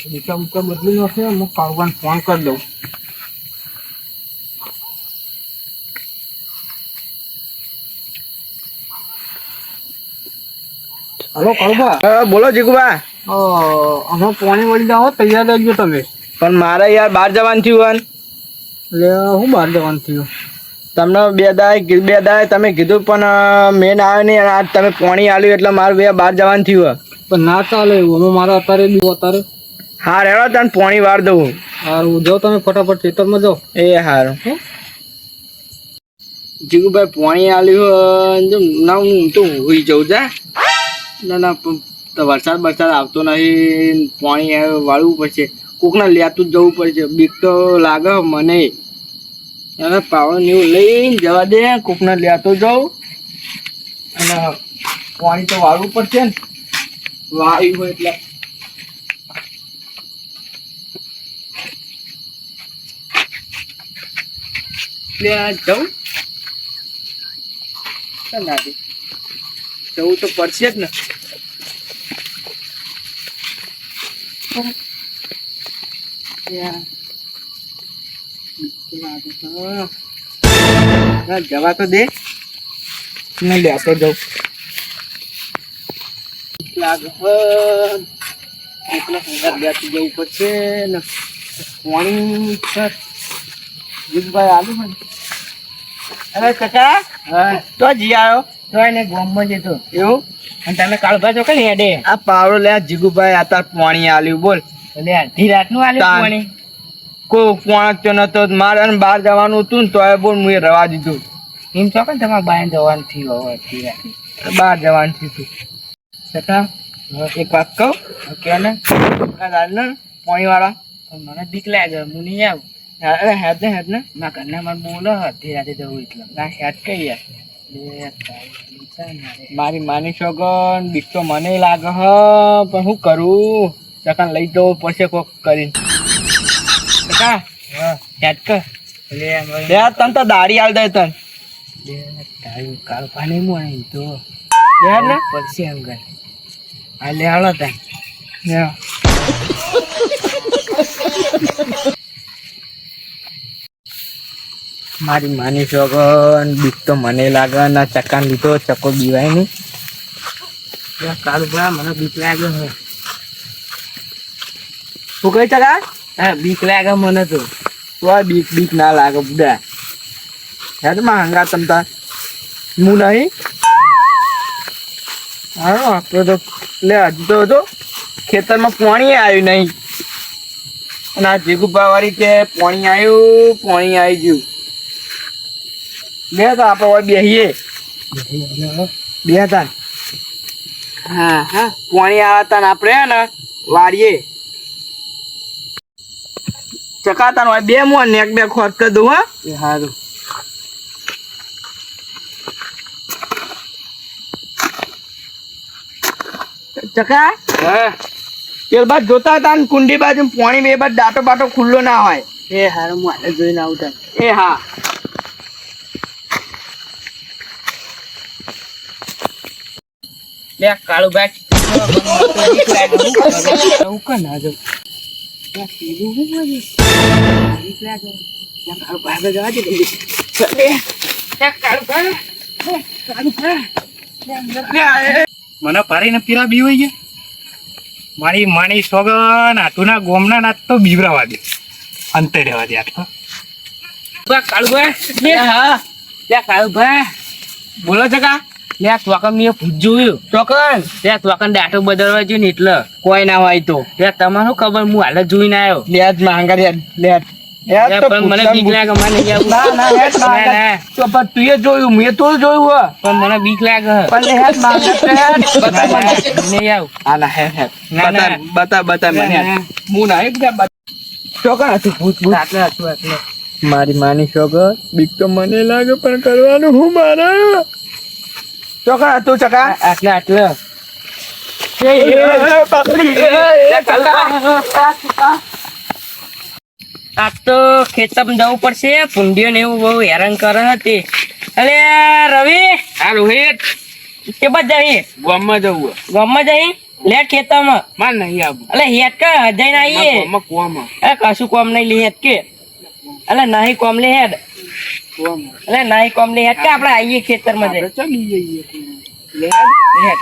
ઊંચા ઊંચા બદલી નાખે હું કાળવાને ફોન કરી દઉં. હલો કાળુભા. બોલો જીગુભા. અમે પાણી વળી જાઓ, તૈયાર રહેજો તમે. પણ મારે યાર બહાર જવાનું થયું. એટલે હું બહાર જવાનું થયું? તમને બે દાય તમે કીધું પણ મેન આવે નહીં. આજ તમે પાણી આલ્યું એટલે મારે બહાર જવાનું થયું. પણ ના ચાલે એવું. અમે મારા અત્યારે બી અત્યારે. હા રેડો તને પાણી વાર દઉં. સારું જાઓ તમે ફટાફટ ખેતરમાં જાઓ. એ સારું. જીગુભાઈ પાણી આલ્યું ના હું તો હોઈ જાઉં જા. ના વરસાદ આવતો નહીં. પાણી વાળવું પડશે. કોકને લેતું જ જવું પડશે. બીક તો લાગે મને. હવે પાવડો ને એવું લઈને જવા દે. કોકને લેતો જાઉં અને પાણી તો વાળવું પડશે ને. વાળ્યું હોય એટલે જવું જવું તો પડશે જ ને. જવા તો દે ને લેતો જાઉં. લેતું જવું પડશે ને. પાણી જીગભાઈ આલુ મને. અરે કાકા. હા તો જી આવ્યો તો એને ગોમમાં જતો એવું. અને તમે કાળુભાઈ છો કઈ હેડે આ પાવડો લે જીગુભાઈ આ તાર પાણી આલ્યું બોલ. એટલે અડધી રાતનું આલ્યું પાણી. કોઈ પાણી તો નતો મારે બહાર જવાનું હતું ને તો બોલ હું રવા દીધું. એમ છો કે તમારે બહાર જવાનું થયું હવે અડધી રાતે બહાર જવાનું થયું. કાકા એક વાત કહું કે ને પાણી વાળા મને બીક લાગે હું નહીં આવું. અરે હેડ ને મારા ઘરના મારે બોલો અડધી રાતે જવું એટલે ના હેડ કઈ યાર. મારી માની છોકન બીક તો મને લાગે હ પણ શું કરું. ચકા લઈ જવું પડશે કોક કરીને. ચકા હેડ કર તન તો દાડી આલ દે તન કાળ પાણી હું આવી તો ને પડશે એમ કર. આ લે હાલો તન મારી માની છોકન બીક તો મને લાગે ના ચકાન લીધો ચકો બીવાય નહીં. કાળું ભા મને બીક લાગે છે. શું કહી ચકા? હા બીક લાગે મને તો બીક ના લાગે બુડા. હેડ માં હંગા તમતા હું નહીં. હા તો લે હજુ તો હતો ખેતરમાં પાણી આવ્યું નહીં. અને આ જીગુભા વાળી કે પાણી આવી ગયું. બે તો આપણે બેસીએ બે તાન. હા પાણી આવતા ને આપણે ને વાળીએ ચકાતા હોય બે મોં નેક બે ખોટ કરી દઉં. હા સારું. ચકા હા પેલ બાદ જોતા હતા ને કુંડી બાજુ પાણી બે બાદ દાંતો બાટો ખુલ્લો ના હોય. એ હારું હું હાલે જોઈને આવતા. એ હા લે કાળુભાઈ મને પારીને પીરા બી હોય ગયા. મારી માની સોગન આટુના ગોમના નાત તો બીવરાવા દે અંતે રહેવા દે. કાળુભાઈ હા કાળુભાઈ બોલો ચકા. લે ત્વાકન મેં પૂછ્યું ચોકન ત્યાં ત્વાકન દાંતો બદલવા જોઈએ ને એટલે કોઈ ના હોય તો ત્યાં તમારે શું ખબર હું હાલ જોઈને આવ્યો. લે જ માંગા પણ મને બીક લાગે મને તું જોયું મેં તો જોયું પણ મને બીક લાગે. મારી માની છોકર બીક તો મને લાગે પણ કરવાનું હું મારે. ચોકા તું ચકા આટલે આ તો ખેતરમાં જવું પડશે. ભૂંડીઓ ને એવું બહુ હેરાન કરે હતી. અરે રવિ આ રોહિત કે બાદ જઈએ ગામમાં જવું. ગામમાં જઈએ લે ખેતરમાં માર નહીં આવું અલે હેત કે જઈને આવીએ અરે કશું કોમ નહીં લે હેત કે અલે નહીં કોમ લે હેડ અલે નહીં કોમ લે હેડ કે આપણે આવીએ ખેતરમાં જઈ હેડ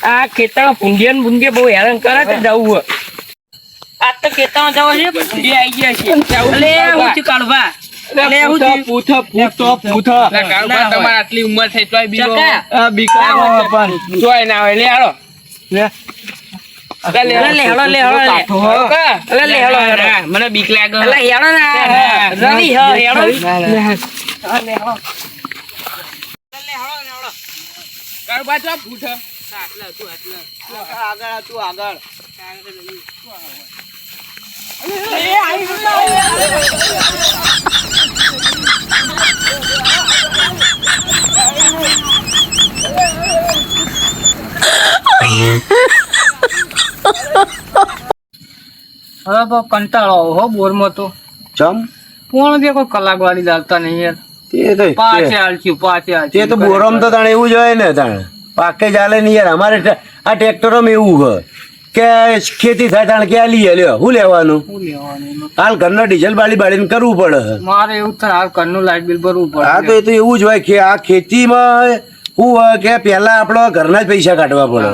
આ ખેતરમાં ભૂંડિયા ને ભૂંડિયા બહુ હેરાન કરે તો જવું આજ તો ખેતરમાં જવો છે ભૂંડિયા આવી ગયા છે અલે હું છું કાળભા અલે હું છું તમારે આટલી ઉંમર થઈ તોય બીજો ચકા. જોઈ ના હોય લે હાલો અલે હેડો લે હેડો મને બીક લાગે અલે હેડો ને રડી હ હેડો કાળુભા ચો ફૂટ આગળ તું આગળ હવે તો કંટાળો હો બોરમાં તો ચમ કોણ બે કોઈ કલાક વાળી લાગતા નહીં યાર તે પાછે હાલશું તે તો બોરમ તો તાણે એવું જ હોય ને તાણે પાકે ચાલે નહીં યાર અમારે આ ટ્રેક્ટરોમાં એવું હોય કે ખેતી થાય તાણે ક્યાં લઈએ લ્યો શું લેવાનું હાલ ઘરના ડીઝલ બાળીને કરવું પડે મારે એવું થાય હાલ ઘરનું લાઇટ બિલ ભરવું હા તો પડે એ તો એવું જ હોય કે આ ખેતીમાં શું હોય કે પહેલા આપણો ઘરના જ પૈસા કાઢવા પડે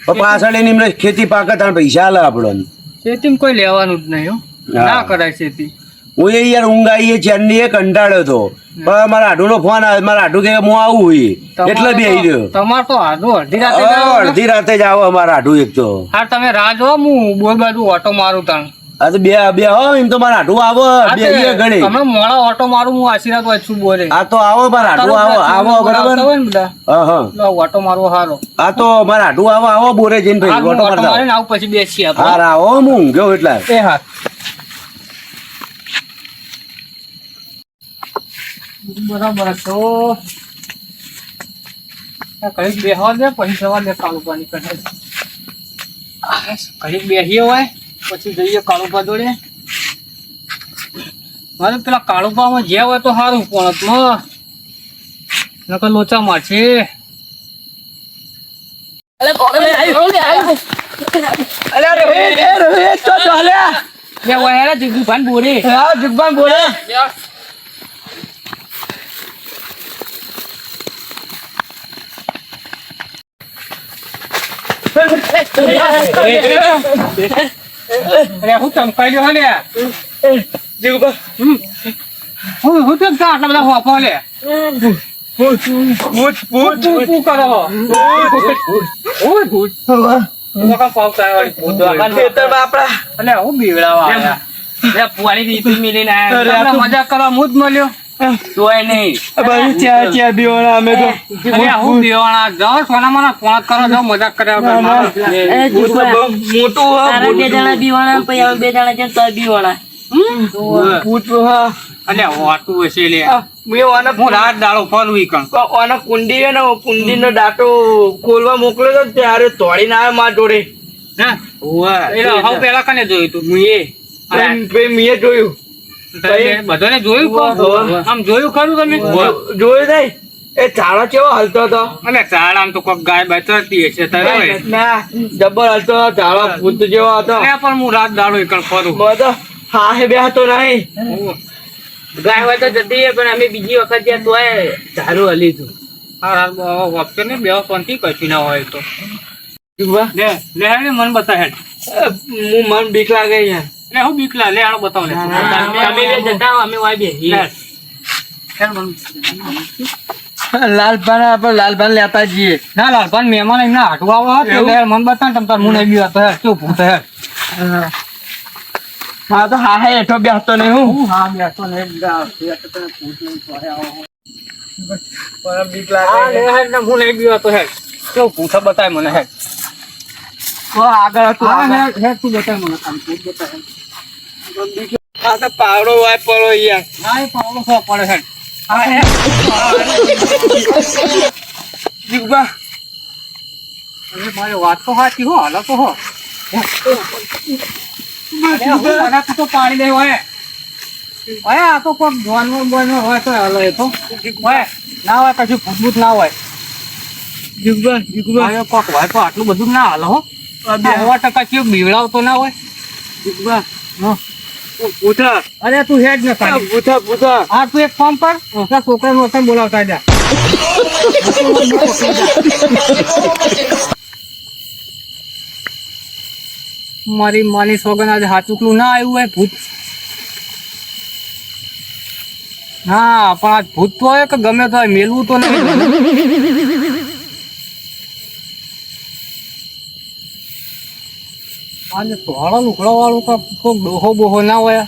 પણ પાછળ એની એમને ખેતી પાકે તાણે પૈસા હાલે આપણને ખેતીમાં કોઈ લેવાનું જ નહીં હો હા. ના કરાય ખેતી હું એ યાર ઊંઘ આવીએ ચેન્નઈ એ કંટાળ્યો હતો પણ મારા આઢુનો ફોન આવે મારા આઢુ કે હું આવું હોય એટલે બી આવી રહ્યો તમારે તો હાથું અડધી રાતે જાઓ ને? અડધી રાતે જ આવો અમારા આઢુ એક તો હા તમે રાહ જો હું બોલ બાજુ ઓટો મારું તાણ આ તો બે હો એમ તો મારા આઢુ આવો બે ઘણી તમે મોડા ઓટો મારું હું આશીર્વાદ વાંચું બોલે આ તો આવો મારા આઢુ આવો બરાબર હોય ને બધા હા હા લો, ઓટો મારવો હારો આ તો મારા આઢુ આવો બોરે જઈને હા, પછી હું ઓટો ઓટો મારતા મારીને આવું પછી બેસીએ આપણે. હા આવો હું ઊંઘ્યો એટલે એ હા બરાબર તો કડીક બેહવા દે પછી સવાર દે કાળુપા નીકળે કડીક બેસીએ હોય પછી જઈએ કાળુપા જોડે મારે પેલા કાળુપામાં જે હોય તો સારું પણ નકર લોચા મારશે બે વાયરા જગુભાન બોરે જગુભાન બોરે અરે હું ચમકાઈ ગયો લે જગુભા હું તો આટલા બધા હોપો લે પૂ કરો અલે હું બીવડાવા આયા પુવાળી રીતિ મિલીને આયા મજાક કરવા હું જ મળ્યો તોય નહીં હું બેવાણા જાઓ સોના મને ફોન કરો જાઓ મજાક કર્યા તારા બે જણા બીવાણા પછી અમે બે જણા છે તો બીવાણા અલે હોતું હશે લે હું રાત દાડો ફરું ઈ કણ કુંડી ને કુંડી નો દાંતો ખોલવા મોકલ્યો તો ત્યારે તોડીને આવ્યો માર જોડે એટલે હવે પેલા કને જોયું તું મેં જોયું બધાને જોયું કોણ? આમ જોયું ખરું તમે જોયું નહીં એ ચાળો કેવો હલતો હતો અને ચાળ આમ તો કોક ગાય બચરતી હશે તારે ના જબર હલતો હતો ચાળો ભૂત જેવો હતો પણ હું રાત દાડો એકણ ફરું બધો હા હે બે હતો નહીં ગાય હોય તો જતી રહે પણ અમે બીજી વખત ત્યાં તોય ચારું હલી હતું વખતે ને બે પંથી કશું ના હોય તો લે લે હેડ મન બતા હેડ હું મન બીક લાગે યાર લે હું બીકલા લે આણો બતાવ લે તમે બે જતા હો અમે વાય બે લાલભાન આપણે લાલભાન લેતા જઈએ ના લાલભાન મહેમાન એમના હાટું આવો હતો લે મન બતા તમ તાર મુને બી હતો હેડ શું ભૂત હેડ હા તો હા હે એઠો બે હતો નહીં હું હા બેસો ને બીક હા લે હેડ ને મુને બી હતો હેડ શું ભૂત બતાય મને હેડ આગળ હતું હા હેડ તું બતાય મને આમ ભૂત બતાય આ તો પાવડો વાય પડો યાર હા એ પાવડો સો પડે હેડ હા જીગબા અરે મારી વાત તો સાચી હો હાલો તો હો તો પાણી દે હોય આ તો કોઈક જોવાનું હોય તો હાલો એ તો હોય ના હોય કશું ભૂતભૂત ના હોય હવે કોક હોય તો આટલું બધું ના હાલે હો. 100% કેવું બીવડાવતો ના હોય. પૂછા અરે તું હેડ ને ખાલી. પૂછા હા તું એક ફોન પર તારા છોકરાનું વતન બોલાવતા જા. મારી માની સોગન આજે હાચુકલું ના આવ્યું હોય ભૂત. હા પણ આજ ભૂત તો હોય કે ગમે તો હોય મેલવું તો નહીં. આજે ધોળો લુગડો વાળું કોક ડોહો બોહો ના હોય.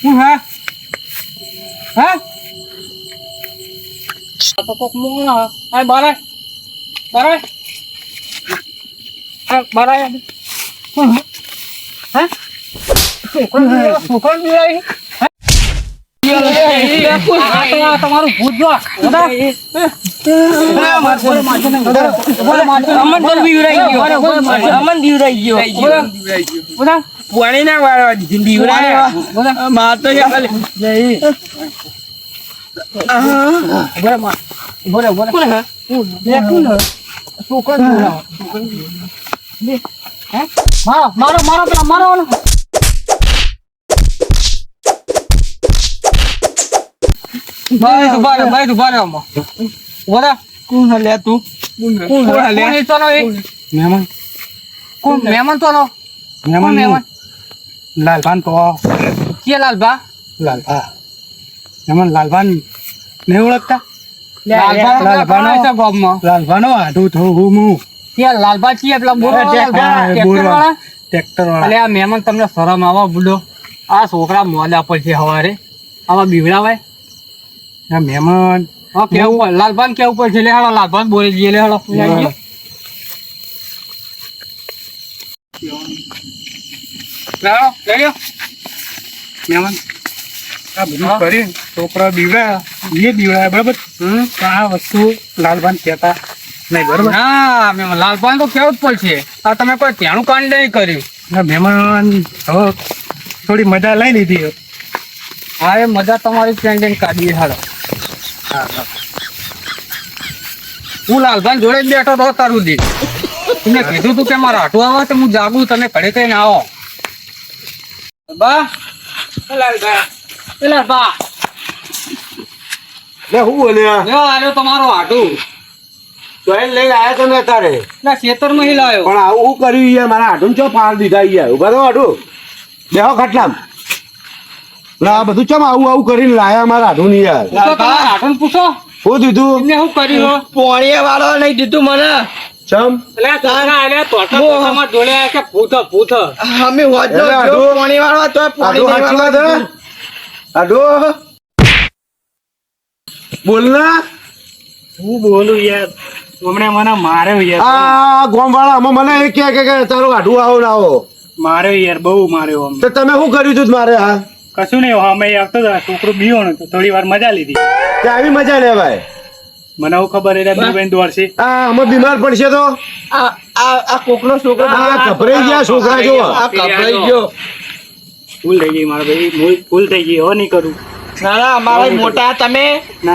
શું હા હા આ તો કોક મોણા આ બારા બારા આ બારા હા છોકરો બિલાઈ તમારું ભૂત જો પાણી ના વાળવા દીધી બીવડાય માર તો મારો મારો પેલા મારો ભાઈ તું બારે કોણ લે તું મહેમાન કોણ મહેમાન તો નો કોણ મહેમાન લાલભાન તો કે લાલબા લાલભા મહેમાન લાલભાન નહીં ઓળખતા લાલબા લાલભાનો આઢું થવું હું કે લાલબા છીએ પેલા બોરો વાળા ટ્રેક્ટર વાળા અલે આ મહેમાન તમને શરમ આવા બુડો આ છોકરા મોડા પર છે હવારે આવા બીવડાવાય આ મહેમાન હા કેવું પડે લાલભાન કેવું પડે છે લે હાલો લાલભાન બોલી જઈએ લે હાલો મહેમાન આ બધું કર્યું છોકરા બીવડાયા એ બીવડાયા બરાબર આ વસ્તુ લાલભાન કહેતા નહીં બરોબર ના મહેમાન લાલભાન તો કેવું જ પડશે આ તમે કોઈ ત્યાંનું કાંડ નહીં કર્યું મહેમાન હવે થોડી મજા લઈ લીધી હા એ મજા તમારી ફ્રેન્ડ કાઢીએ હાલો હું લાલભાન જોડે જ બેઠો તો તારું દી તમને કીધું તું કે મારા આટું આવે તો હું જાગું તમે ઘડે કઈ ના આવો બા લાલબા હું બોલ્યા લ્યો આલ્યો તમારો આટું લઈને આવ્યા તમે તારે ના ખેતરમાં હી લાવ્યો પણ આવું શું કર્યું યાર મારા આઢું ચો પાડ દીધા યાર ઉભા તો આઢું બેહો ખાટલામ આ બધું ચમ આવું કરીને લાયા મારા આઢું ની યાર તમારા આટું પૂછો શું દીધું એમને શું કર્યું પોણીએ વાળો નહીં દીધું મને ચમ એટલે છોકરા આલ્યા તોતા તોતામાં જોડે આયા કે ભૂત અમે હોજો એટલે આઢું- પોણી વાળો તો પોણી આઢું સાચી વાત હે આઢું બોલ ના હું બોલું યાર હમણે મને માર્યો યાર આ ગોમ વાળા અમે મને એ કે તારો આઢું આવો ના આવો માર્યો યાર બહુ માર્યો અમને તો તમે શું કર્યું તું મારે હા કશું નહીં અમે આવતો હતો છોકરો બીવો ને થોડી વાર મજા લીધી તે આવી મજા લેવાય મને હું ખબર એટલે બીવેન દોડશે આ અમે બીમાર પડશે તો આ કોકનો છોકરો આ ગભરાઈ ગયા છોકરા જો કપડાઈ ગયો ભૂલ થઈ ગઈ મારા ભાઈ ભૂલ થઈ ગઈ હવે નહીં કરું ના અમારા મોટા તમે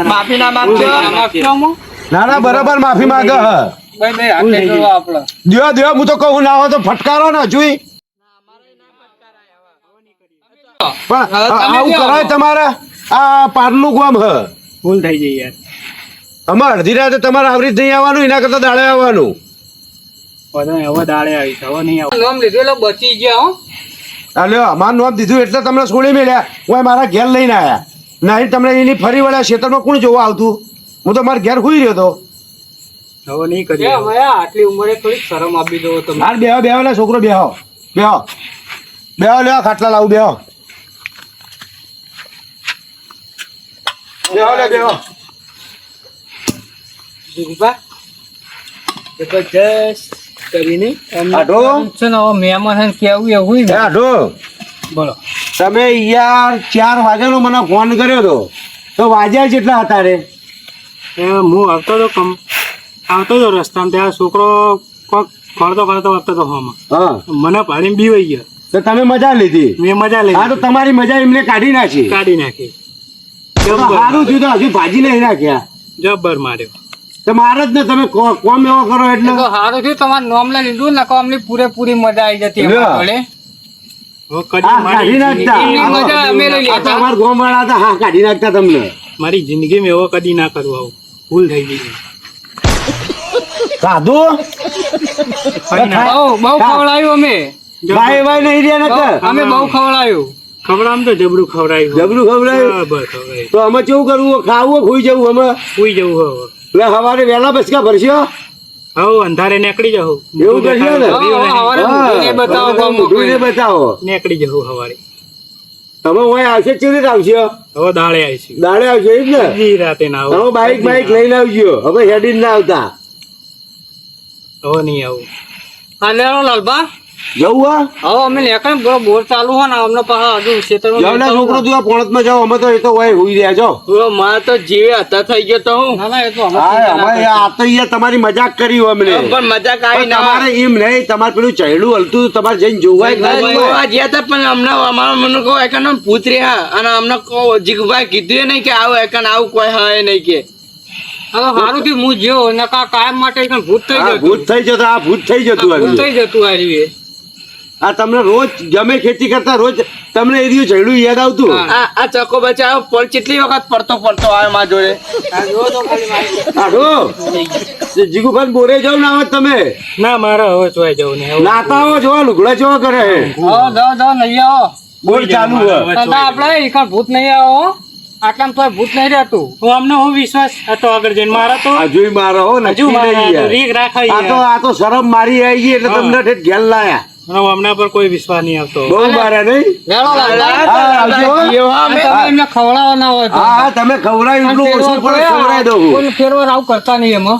માફી ના માંગજો ના ના બરાબર માફી માંગે હ ભાઈ હાથે કરો આપણે દિયો હું તો કહું ના હોય તો ફટકારો ને જોઈ પણ આવું કરાય તમારે આ પારલું ગામ હ ભૂલ થઈ ગઈ યાર અમે અડધી રાતે તમારે આવરી નહીં આવવાનું એના કરતા દાડે આવવાનું બધા હવે દાડે આવીશ હવે નહીં આવું નામ લીધું એટલે બચી ગયા હો અલ્યો અમારું નામ દીધું એટલે તમને છોડી મેળ્યા હું મારા ઘેર લઈને આવ્યા નહીં તમને એની ફરી વળ્યા ખેતરમાં કોણ જોવા આવતું હું તો મારા ઘેર હુઈ રહ્યો હતો હવે નહીં એ કરી હવે આટલી ઉંમરે થોડીક શરમ આપી દો તમે હાલ બેહો લે છોકરો બેહો લે ખાટલા લાવું બેહો બેહો દીપા જબરજસ્ત કરીને આઢો છે ને હવે મહેમાન હે ને કેવું એવું એ ને આઢો બોલો તમે યાર 4 વાગ્યાનો મને ફોન કર્યો હતો તો વાગ્યા જેટલા હતા રે હું આવતો હતો રસ્તામાં ત્યાં છોકરો કોક કરતો આવતો હતો હોમાં હા મને ભાડીને બીવાઈ ગયો તો તમે મજા લીધી મેં મજા હા તો લઈ તમારી મજા એમને કાઢી નાખી કાઢી નાખી તો સારું થયું તો હજુ ભાજી નહીં નાખ્યા જબ્બર માર્યો તો મારે જ ને તમે કોમ એવો કરો એટલે તો સારું થયું તમારું નામ લઈ લીધું ને અમને પૂરેપૂરી મજા આવી જતી અમારા જોડે. હા, કાઢી નાખતા એમની મજા અમે લઈ આ તો લેતા. અમારા ગામ વાળા હતા, હા કાઢી નાખતા તમને. મારી જિંદગીમાં એવો કદી ના કરું આવું ભૂલ થઈ ગઈ છે. સાધુ બહુ ખવડાવ્યું અમે. ભાઈ ભાઈ નહીં રહ્યા નકર. અમે બહુ ખવડાવ્યું. ખવડામ તો જબરું ખવડાવ્યું. જબરું ખવડાવ્યું? બરાબર ખવડાવ્યું. તો અમે કેવું કરવું, ખાવું ખોઈ જવું અમે? સુઈ જવું હવે. એટલે સવારે વહેલા બસકા ભરશો? હવે અંધારે નીકળી જાવ. એવું કરશો ને? સવારે ઊંઘીને બતાવો ગામ ઊંઘીને બતાવો. નીકળી જવું સવારે. તમે અહીં આવશે કેવી રીતે આવશે? હવે દાળે આવીશું. દાડે આવશે એ જ ને? બધી રાતે ના આવું. તમે બાઈક લઈને આવજો, હવે હેડી ના આવતા. હવે નહીં આવું. હા લેરો લાલબા. જવું હા? હવે અમે લેકન બોર ચાલુ હોય ને અમને પાછા હજુ ખેતરમાં જાવ ને છોકરો, તું આ પોણતમાં જાઓ, અમે તો એ તો હોય હુઈ રહ્યા છો. મારે તો જીવે હતા થઈ ગયો તો હું ના ના એ તો અમે હા, અમે આ તો અહીંયા તમારી મજાક કરી હોય અમને. પણ મજાક આવી પણ ના તમારે એમ નહીં, તમારે પેલું ચહેડું હલતું તમારે જઈને જોવાય કે ના જોવાય? જોવા ગયા હતા પણ હમણાં અમારા મને કહો એકન ભૂત રહ્યા અને અમને કહો જીગભાઈ કીધું નહીં કે આવું એકન આવું કોઈ હોય નહીં કે હવે સારું થયું હું જ્યો નકા કાયમ માટે એકદમ ભૂત થઈ હા, જતું. ભૂત થઈ જતો, આ ભૂત થઈ જતું ભૂત હજુ. થઈ જતું આ રહ્યું. આ તમને રોજ ગમે ખેતી કરતા રોજ તમને એ દિવસ ચહેડું યાદ આવતું? હા. આ ચકો બચાવ પર કેટલી વખત પડતો આવે મારા જોડે આઠો જીગુભાઈ બોરે જાવ ના આવે તમે ના મારે હવે ચોઈ જવું નહીં. નાતા હો જો લુગડા જેવા કરે હે. જાઓ નહીં આવો. બોલ ચાલુ હે. દાદા આપણે એકણ ભૂત નહીં આવો. આટલામાં તોય ભૂત નહીં રહેતું. હું અમને હું વિશ્વાસ હતો આગળ જઈને મારા તો હજુ મારો હો નક્કી હજુ મારા નહીં તો યાર. રીક રાખાઈ આ તો શરમ મારી આવી ગઈ એટલે તમને ઠેઠ ઘેર લાયા. હમણાં પર કોઈ વિશ્વાસ નહીં આવતો. બહુ માર્યા નહીં? લેડો લાલબા. હા, આવજો. અને તમે એમને ખવડાવવાના હોય તો. હા હા, તમે ખવડાવી એટલું ઓછું પડે ખવડાવી દઉં. કોઈ ફેરવાર આવું કરતા નહીં એમાં.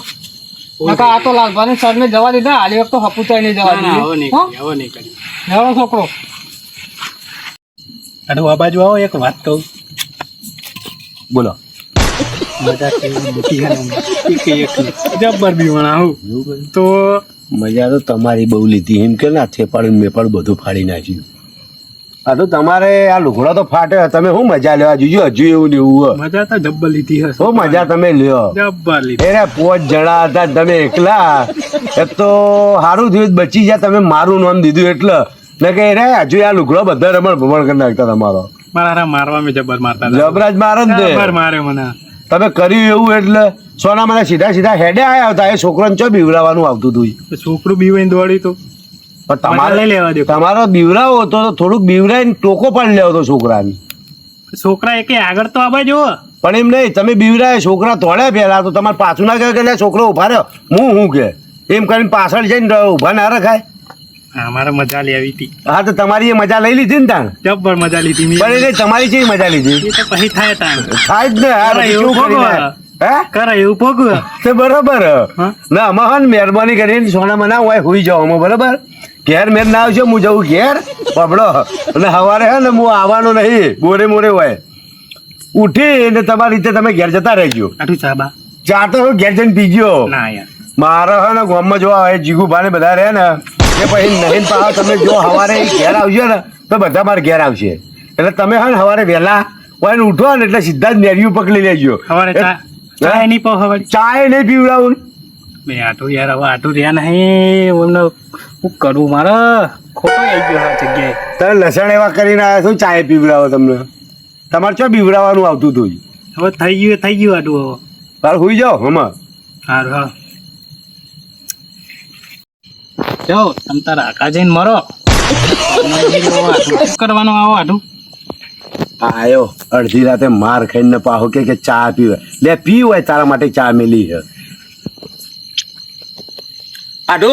નકા આ તો લાલભાઈ સર ને જવા દીધા હાલી વખત તો હપુચાઈ નહીં જવા ના, ના, હવે નહીં દીધી. કરી, હવે નહીં કરી. લેડો છોકરો. અરે આ બાજુ આવો, એક વાત કહું. બોલો. મજા કેવી મોટી છે ને. એકલી. જબ્બર બીવાણા હું. તો મજા તો તમારી બહુ લીધી એમ કે ના થેપાડી મેપાડ બધું ફાડી નાખ્યું. આ તો તમારે આ લુગડા તો ફાટે, તમે શું મજા લેવા જોજો? હજુ એવું ને એવું મજા તો જબ્બર લીધી હશે. શું મજા તમે લ્યો? જબ્બર લીધી. અરે 5 જણા હતા તમે એકલા, એક તો સારું થયું બચી ગયા, તમે મારું નામ દીધું એટલે ને કે રે હજુ આ લુગડો બધા રમણ ભમણ કરી નાખતા તમારો. મારા મારવા મેં જબ્બર મારતા હતા. જબરાજ મારે ને તે. જબ્બર મારે મને. તમે કર્યું એવું એટલે સોના મને સીધા હેડે આયા હતા. એ છોકરાને ચો બીવડાવવાનું આવતું હતું. તો છોકરું બીવાઈને દોડ્યું તો પણ મજા તમારે લઈ લેવા દો. તમારો બીવરાવો તો થોડુંક બીવરાઈને ટોકો પાડી લેવો તો છોકરાને. છોકરા એકે આગળ તો આવા જો. પણ એમ નહીં, તમે બીવરાય છોકરા તોડ્યા પહેલા તો તમારે પાછું ના કહે કે લે છોકરો ઉભા રહ્યો હું કે એમ કરીને પાછળ જઈને ઉભા ના રખાય. હા, મારે મજા લેવી હતી. હા તો તમારી એ મજા લઈ લીધી ને તાણ. જબ્બર મજા લીધી મેં. પણ એટલે તમારી છે મજા લીધી એ તો પછી થાય તાણ. થાય જ ને. હા, અરે, પછી એવું શું કરીને? ભોગવો. હે કરે એવું ભોગવું. તે બરોબર હા? ના અમારે હે ને મહેરબાની કરીને સોનામાં ના હોય હુઈ જાઓ અમે બરોબર. ઘેર મેર ના આવશે હું જવું ઘેર પબડો અને સવારે હે ને હું આવવાનો નહીં, મોરે હોય ઉઠી ને તમારી રીતે તમે ઘેર જતા રહેજો. આટલું ચાબા ચા તો ઘેર જઈને પીજો. ના યાર. મારે હે ને ગામમાં જોવા હોય જીગુભા ને બધા રહે ને એ પછી નહીં પાછા તમે જો સવારે ઘેર આવજો ને તો બધા મારે ઘેર આવશે. એટલે તમે હે ને સવારે વહેલા હોય ને ઉઠો ને એટલે સીધા જ નેરિયું પકડી લેજો. સવારે ચા નહીં પાવ સવારે. ચાય નહીં પીવડાવું. બે આટું યાર, હવે આટું રહ્યા નહીં. એમને શું કરવું મારે? ખોટો આવી ગયો આ જગ્યાએ. તમે લસણ એવા કરીને આવ્યા છો, ચાય પીવડાવો તમને. તમારે ચો પીવડાવવાનું આવતું હતું? હવે થઈ ગયું આટું. હવે તાર હુઈ જાઓ હમણાં. સારું હા. જાઓ તમે તારા આકા જઈને મરો. શું કરવાનું આવો આટું? આયો અડધી રાતે માર ખાઈને પાહો કે ચા પીવે. લે પી હોય તારા માટે ચા મેલી છે. આટો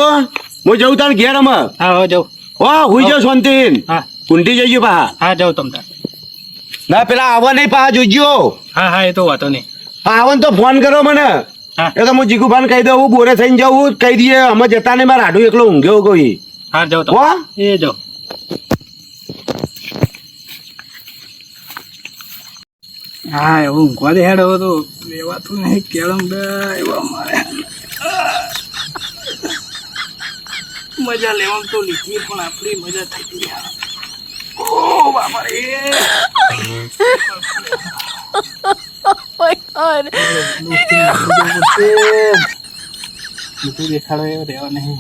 હું જઉં તાર ઘેર હમણાં. હા હવે જાઉં. હો હુઈ જાઓ શાંતિન. હા કુંટી જઈજો પાહા. હા જાઉં તમ તાર. ના પેલા આવવા નહીં પાહા જોઈજો. હા હા, એ તો વાતો નહીં. હા આવન તો ફોન કરો મને. હા એ તો હું જીગુભાઈને કહી દઉં, હું બોરે થઈને જાઉં કહી દઈએ અમે જતા નહીં, મારે આડું એકલો ઊંઘ્યો કોઈ. હા જાઉં તો. હો એ જાઉં. હા એવું ઊંઘવા દે હેડ. હવે તો લેવાતું નહીં કેળમ એવા મારે. મજા લેવાનું તો લીધી પણ આપણી મજા થઈ ગઈ. ઓ બાપા રે. દેખાડો એવો રહેવા નહીં.